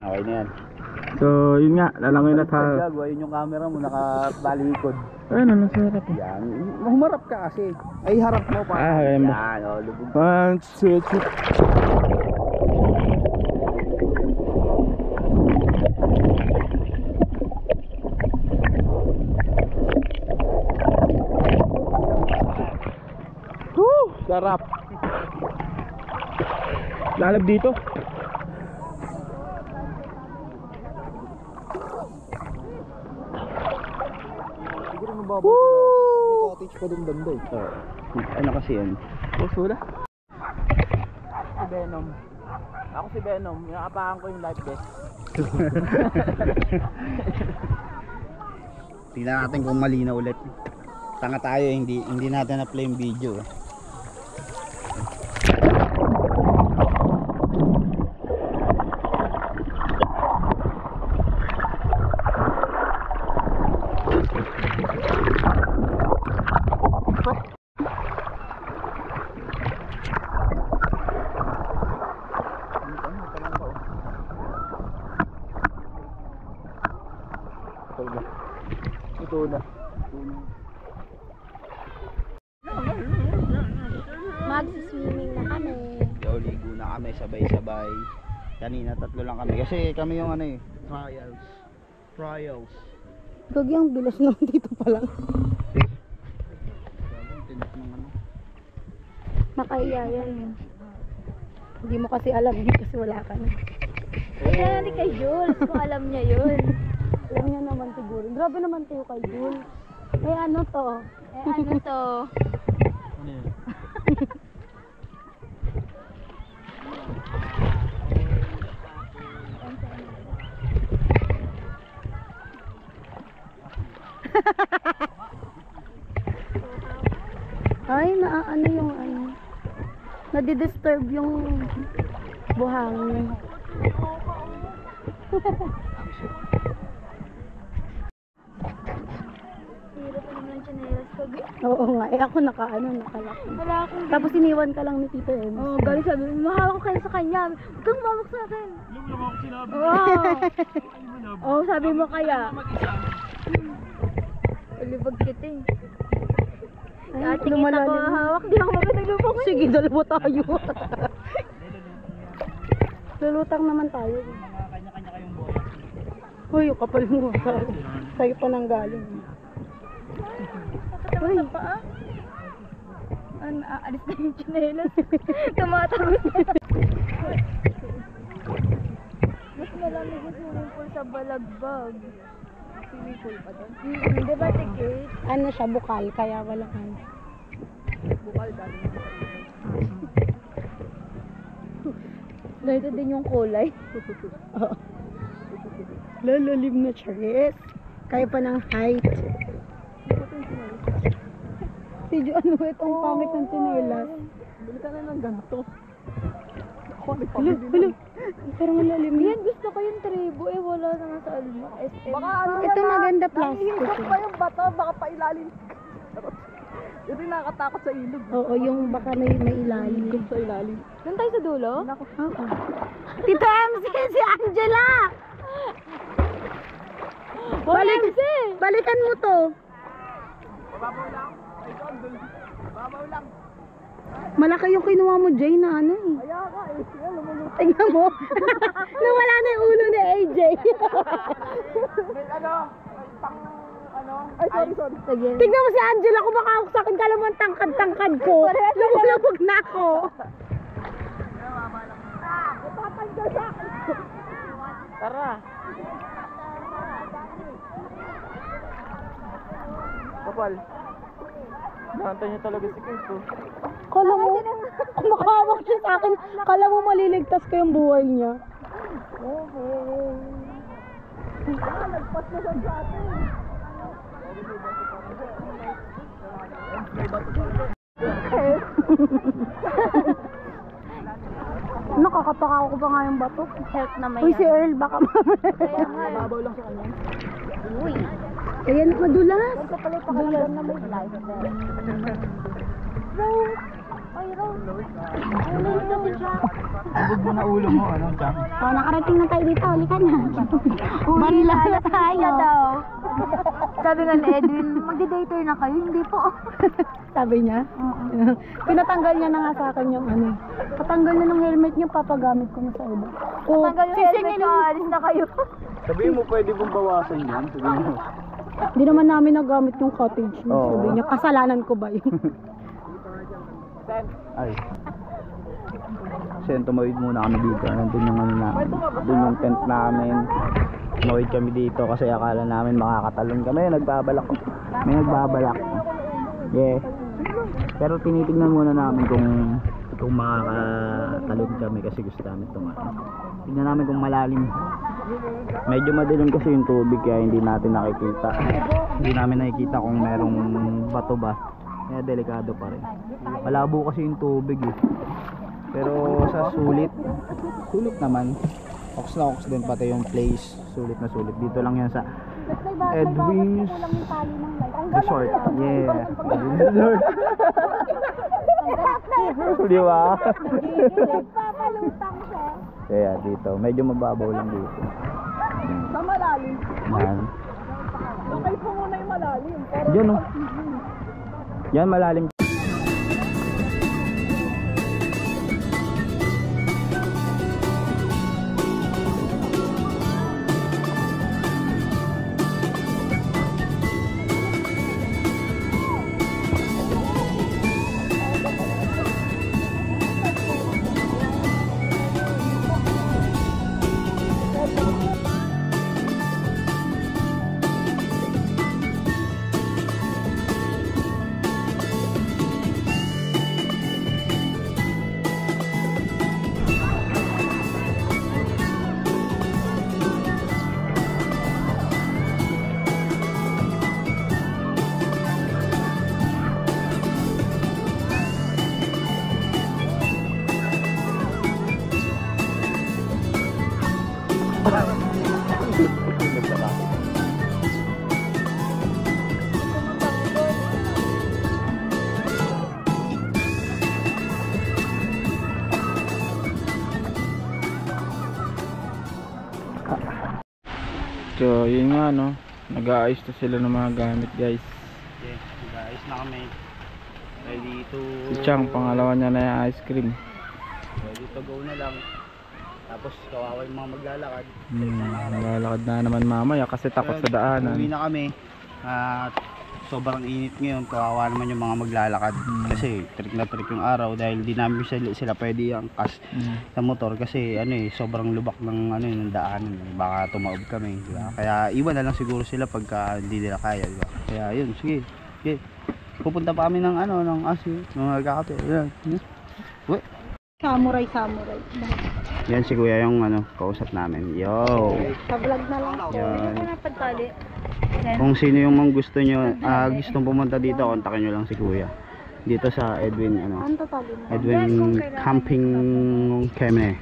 Okay na yan. So yun nga, lalangoy na tayo. Gagawa yun yung camera mo, nakabalikod. Ano, nasa harap eh. Yan, humarap ka kasi. Ay, harap mo pa. Ayan mo. Yan, o, lubog. 1, 2, 3. Sarap. Lalab dito. Siguro mababa. May cottage pa dun banda eh. Ano kasi yan? Pusula. Si Venom. Ako si Venom. Nakapakan ko yung life vest. Tingnan natin kung malinaw ulit. Tanga tayo, hindi natin na-play yung video. Ito na. Mag-swimming na kami. Yo, ligo na kami sabay-sabay. Kanina 3 lang kami kasi kami yung ano eh, trials. Gagi ang bilas naman dito pa lang. Tinik ng ano. Nakaiya yan. Hindi mo kasi alam yun kasi wala ka na. Kaya natin kay Jules kung alam niya yun. Alam niya naman siguro. Grabe naman tayo kay Jules. Eh ano to? Ano yun? Ay, ano yung ano? Nadi-disturb yung buhangin. Hirap naman ng tsinelas ko. Oo nga, eh ako nakalak. Wala akong... Tapos iniwan ka lang ni Tito eh. Oo, galing sabi, mahawak ko kayo sa kanya. Huwag kang mawak sa akin. Oo, sabi mo kaya. Ulibag kita eh. Ay, Ate kita ko hawak, di ako mapitaglubog. Sige, dalawa tayo. Lulutang naman tayo. Kanya-kanya kayong boy. Uy, yung kapal mo. Sa'yo pa nang galing. Uy. Sa paa. Alis na yung tsinelas. Tumatagos na. Mas malamig yung swimming pool sa Balagbag. Swimming pool pa doon? Hindi ba ticket? Ano siya, bukal, kaya wala ano. Bukal dali. Ganito din yung kulay. Lalalim na charis. Kaya pa ng height. Si Jo, ano itong pangit ng tsinelas? Bili ka na ng ganito. Ako, Hello, hello. Parang malalim na. Yan, gusto ko yung tribo eh. Wala na nga sa Alma. SM. Baka ano Ito maganda plastic. Nahihigop pa yung bato, baka pailalim. Yun din nakakatakot sa ilog. Oo, yung baka may ilalim. Sa ilalim. Doon tayo sa dulo? Oo. Tito MC, si Angela! Balikan mo to. Babaw lang. Ay, gondol. Babaw lang. Malaki yung kinuha mo, Jay, na ano eh. Kaya ka eh. Lumulutang. Tingnan mo. Nawala na yung ulo ni AJ. May ano, may pang ano. Ay, sorry. Sige. Tingnan mo si Angela, kumakahawak sa akin. Kala mo ang tangkad-tangkad ko. Lumulubog na ako. Tara. Kapal. Nantay niya talaga si Kate. Kala mo, kumakahawak siya sa akin. Kala mo maliligtas ko yung buhay niya. Nagpas na siya sa atin. Nakakapakaw ko pa nga yung bato. Health na may Uy, si Earl, baka mamaya. Kaya nga. Babaw lang sa kanya. Uy. Ayan, madulas. Ito pala yung pakiramdam na may life. Rose! Ay, Rose! Ay, Rose, Jack! Abog mo na ulo mo, ano, Jack? Oh, nakarating na tayo dito. Halika na. Banla na tayo. daw. Sabi nga ni Edwin, magde-dater na kayo. Hindi po. Sabi niya? Pinatanggal niya na nga sa akin yung ano. Patanggal na ng helmet niyo, papagamit ko na sa iba. Oh, Tanggal yung helmet ko, alis na kayo. Sabihin mo, pwede bang bawasan yan? Sabihin mo. Hindi naman namin nagamit yung cottage niya. Oo. Sabi niya, kasalanan ko ba yun? Ay. Kasi tumawid muna kami dito. Nandun yung ano namin. Doon yung tent namin. Tumawid kami dito kasi akala namin makakatalon kami. May nagbabalak. Yeah. Pero tinitignan muna namin kung makakatalon kami kasi gusto namin tumakas. Tignan namin kung malalim. Medyo madilim kasi yung tubig kaya hindi natin nakikita. Hindi namin nakikita kung merong bato ba. Kaya delikado pa rin. Malabo kasi yung tubig eh. Pero sa sulit naman. Ox na ox din pati yung place. Sulit na sulit. Dito lang yan sa Edwin's Resort. Yeah. Resort. Di ba? Papalutang siya. Kaya dito. Medyo mababaw lang dito. Sa malalim. Yan. Bakay po muna yung malalim. Yan o. Yan malalim. So, yun nga no. Nag-aayos na sila ng mga gamit, guys. Yes, guys na kami. Ready to... Si Chang, pangalawa niya na yung ice cream. Ready to go na lang. Tapos kawawa yung mga maglalakad. Nalalakad na naman mamaya kasi takot sa Uwi daanan. na kami. At sobrang init ngayon. Kawawa naman yung mga maglalakad. Kasi trick na trick yung araw dahil di namin sila pwede angkas sa motor kasi ano eh sobrang lubak ng ano yung daanan. Baka tumaob kami, di ba? Kaya iwan na lang siguro sila pagka hindi nila kaya, di ba? Kaya yun, sige. Okay. Pupunta pa kami ng ano, ng Asia, ng nagkakape. Yan. Uy. Samurai. Yan si Kuya yung ano, kausap namin. Yo. Sa vlog na lang. Yan. Napagtali. Kung sino yung mga gusto nyo, gustong pumunta dito, kontakin nyo lang si Kuya. Dito sa Edwin, ano, Ano tali mo? Edwin Camping Keme.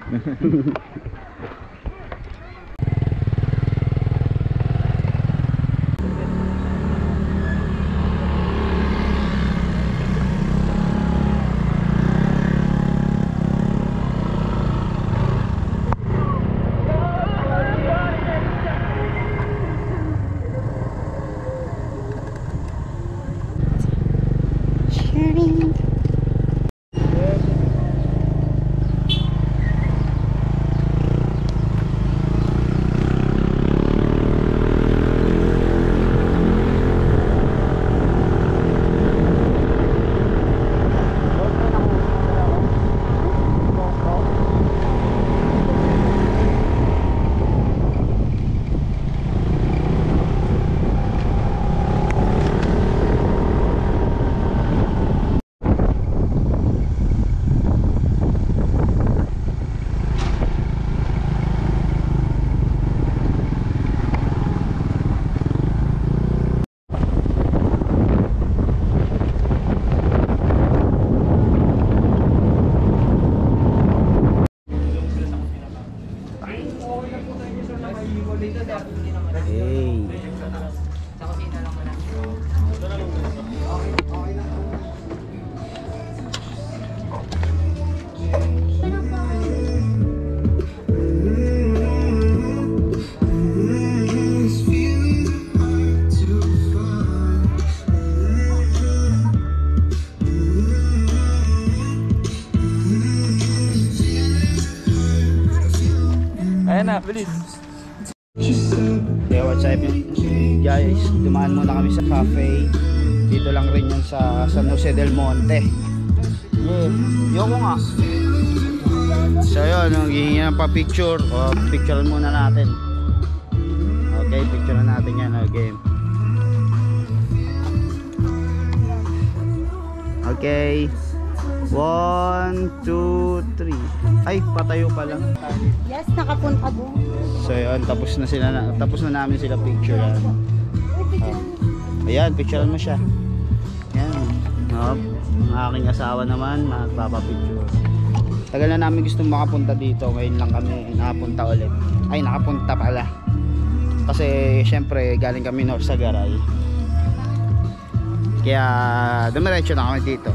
na, bilis. Yeah, what's up guys? Dumaan muna kami sa cafe. Dito lang rin yun sa San Jose del Monte. Yeah, yoko nga. So yun, hihingi ng pa-picture. Picturean muna natin. Okay, picturean natin yan. Okay. Okay. 1, 2, 3. Ay, patayo pa lang. Yes, nakapunta doon. So yun, tapos na namin sila picturean. Ayan, picturean mo siya. Ayan. Ang aking asawa naman, magpapapicture. Tagal na namin gustong makapunta dito. Ngayon lang kami nakapunta ulit. Ay, nakapunta pala. Kasi syempre galing kami North Sagaray. Kaya dumiretso na kami dito.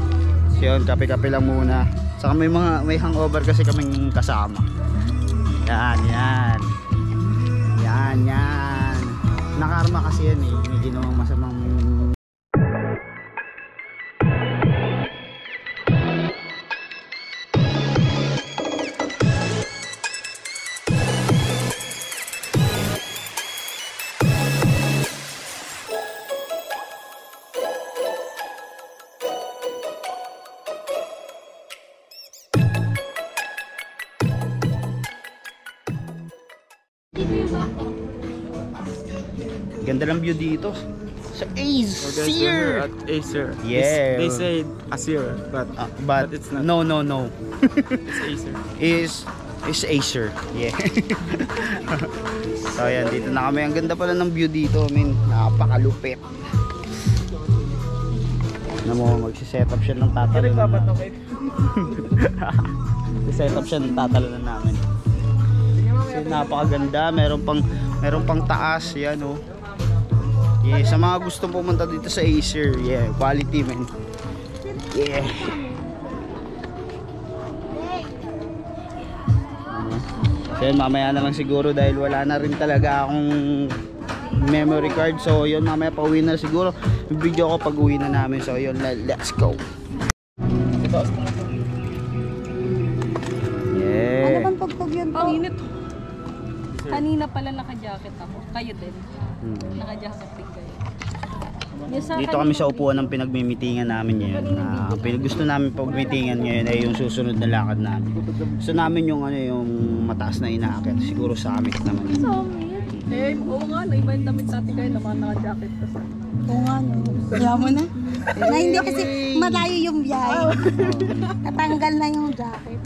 So yun, kape-kape lang muna. Saka may hangover kasi kaming kasama. Yan. Nakarma kasi yan eh. May ginawang masamang ganda ng view dito sa We're Acer. at Acer. Yeah. They say Acer, but But it's not. no. It's Acer. is Acer. Yeah. So ayan, dito na kami. Ang ganda pala ng view dito. I mean, napakalupit. Magsiset up siya ng tatalunan namin. Set up siya ng tatalunan namin. Kasi napakaganda. Meron pang taas. Yan oh. Yeah, sa mga gustong pumunta dito sa Acer, yeah, quality man. Yeah. So yun, mamaya na lang siguro dahil wala na rin talaga akong memory card. So yun, mamaya pauwi na siguro yung video ko pag uwi na namin. So yun, let's go. Yeah. Ano bang tugtog yun po? Ang init. Kanina pala naka-jacket ako. Kayo din. Naka-jacket din kayo. Dito kami sa upuan ng pinagmimitingan namin ngayon. Gusto namin pagmitingan ngayon ay yung susunod na lakad namin. Gusto namin yung yung mataas na inaakit. Siguro sa summit naman. Eh, oo nga. Naiba yung damit sa atin kayo naman naka-jacket kasi. Oo nga, no. Kaya mo na. Na hindi kasi malayo yung biyahe. Natanggal na yung jacket.